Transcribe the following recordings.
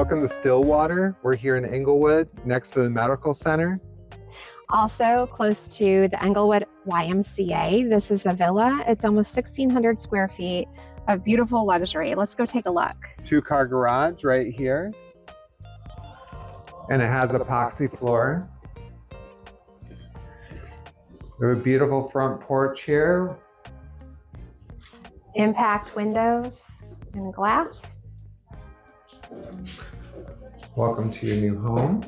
Welcome to Stillwater. We're here in Englewood, next to the medical center. Also close to the Englewood YMCA. This is a villa. It's almost 1,600 square feet of beautiful luxury. Let's go take a look. 2-car garage right here. And it has epoxy floor. We have a beautiful front porch here. Impact windows and glass. Welcome to your new home.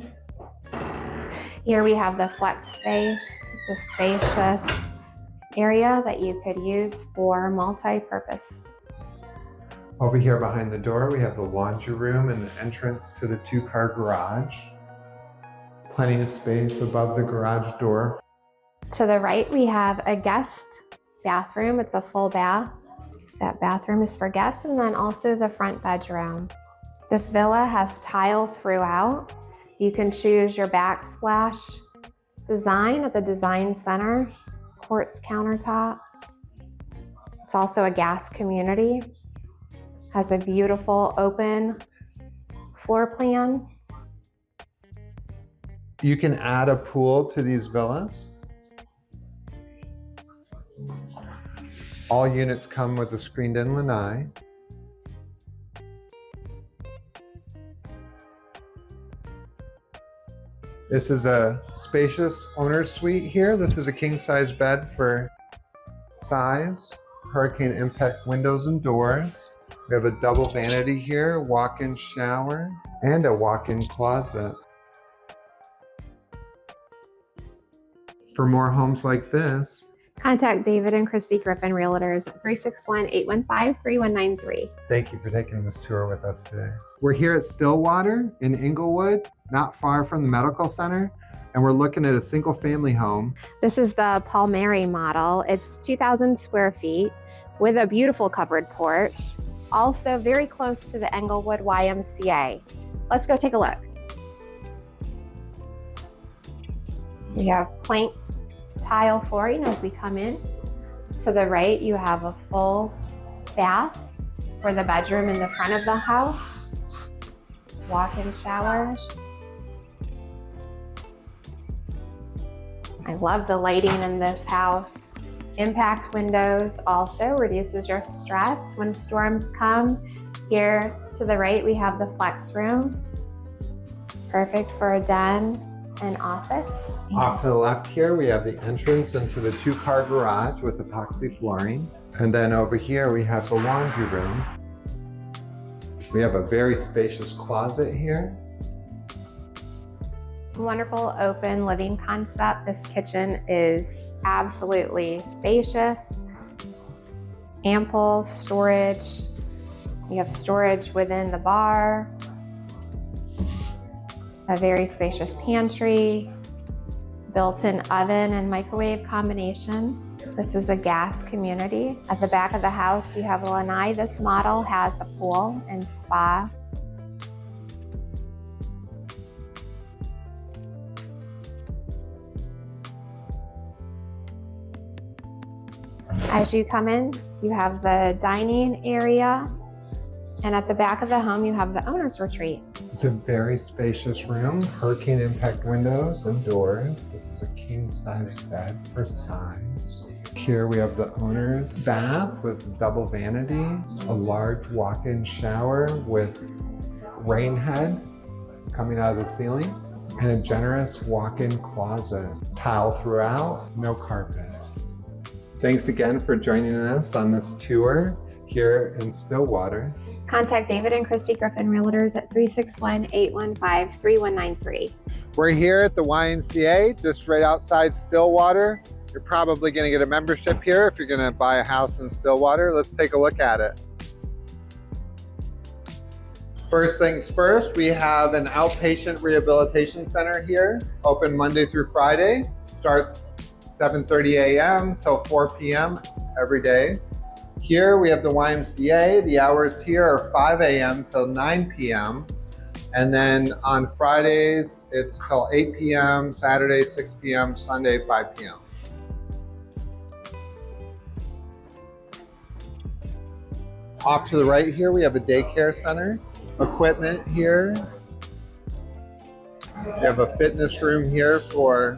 Here we have the flex space. It's a spacious area that you could use for multi-purpose. Over here behind the door, we have the laundry room and the entrance to the 2-car garage. Plenty of space above the garage door. To the right, we have a guest bathroom. It's a full bath. That bathroom is for guests, and then also the front bedroom. This villa has tile throughout. You can choose your backsplash design at the design center, quartz countertops. It's also a gas community. Has a beautiful open floor plan. You can add a pool to these villas. All units come with a screened-in lanai. This is a spacious owner's suite here. This is a king-size bed for size. Hurricane impact windows and doors. We have a double vanity here, walk-in shower, and a walk-in closet. For more homes like this, contact David and Christy Griffin Realtors at 361-815-3193. Thank you for taking this tour with us today. We're here at Stillwater in Englewood, not far from the medical center, and we're looking at a single family home. This is the Palmieri model. It's 2,000 square feet with a beautiful covered porch. Also very close to the Englewood YMCA. Let's go take a look. We have plank tile flooring as we come in. To the right, you have a full bath for the bedroom in the front of the house. Walk-in shower. I love the lighting in this house. Impact windows also reduces your stress when storms come. Here to the right, we have the flex room. Perfect for a den and office. Off to the left here, we have the entrance into the 2-car garage with epoxy flooring. And then over here, we have the laundry room. We have a very spacious closet here. Wonderful open living concept. This kitchen is absolutely spacious. Ample storage. You have storage within the bar. A very spacious pantry, built-in oven and microwave combination. This is a gas community. At the back of the house, you have a lanai. This model has a pool and spa. As you come in, you have the dining area. And at the back of the home, you have the owner's retreat. It's a very spacious room, hurricane impact windows and doors. This is a king-size bed for size. Here we have the owner's bath with double vanity, a large walk-in shower with rain head coming out of the ceiling, and a generous walk-in closet. Tile throughout, no carpet. Thanks again for joining us on this tour here in Stillwater. Contact David and Christy Griffin Realtors at 361-815-3193. We're here at the YMCA, just right outside Stillwater. You're probably going to get a membership here if you're going to buy a house in Stillwater. Let's take a look at it. First things first, we have an outpatient rehabilitation center here, open Monday through Friday. Start 7:30 a.m. till 4 p.m. every day. Here we have the YMCA. The hours here are 5 a.m. till 9 p.m. And then on Fridays, it's till 8 p.m., Saturday, 6 p.m., Sunday, 5 p.m. Off to the right here, we have a daycare center. equipment here. We have a fitness room here for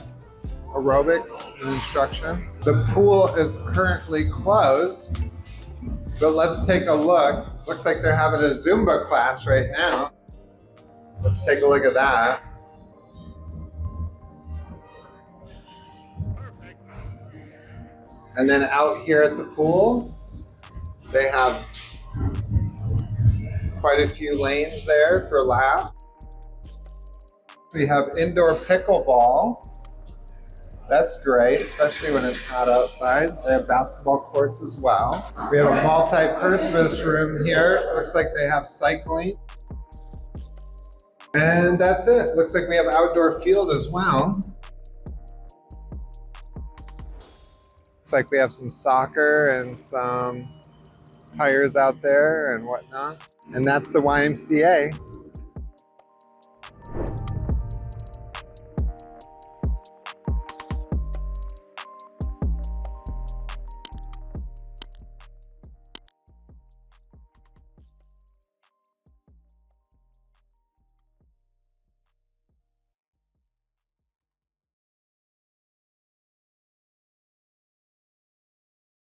aerobics and instruction. The pool is currently closed, but let's take a look. Looks like they're having a Zumba class right now. Let's take a look at that. And then out here at the pool, they have quite a few lanes there for lap. We have indoor pickleball. That's great, especially when it's hot outside. They have basketball courts as well. We have a multi-purpose room here. Looks like they have cycling. And that's it. Looks like we have outdoor field as well. Looks like we have some soccer and some tires out there and whatnot. And that's the YMCA.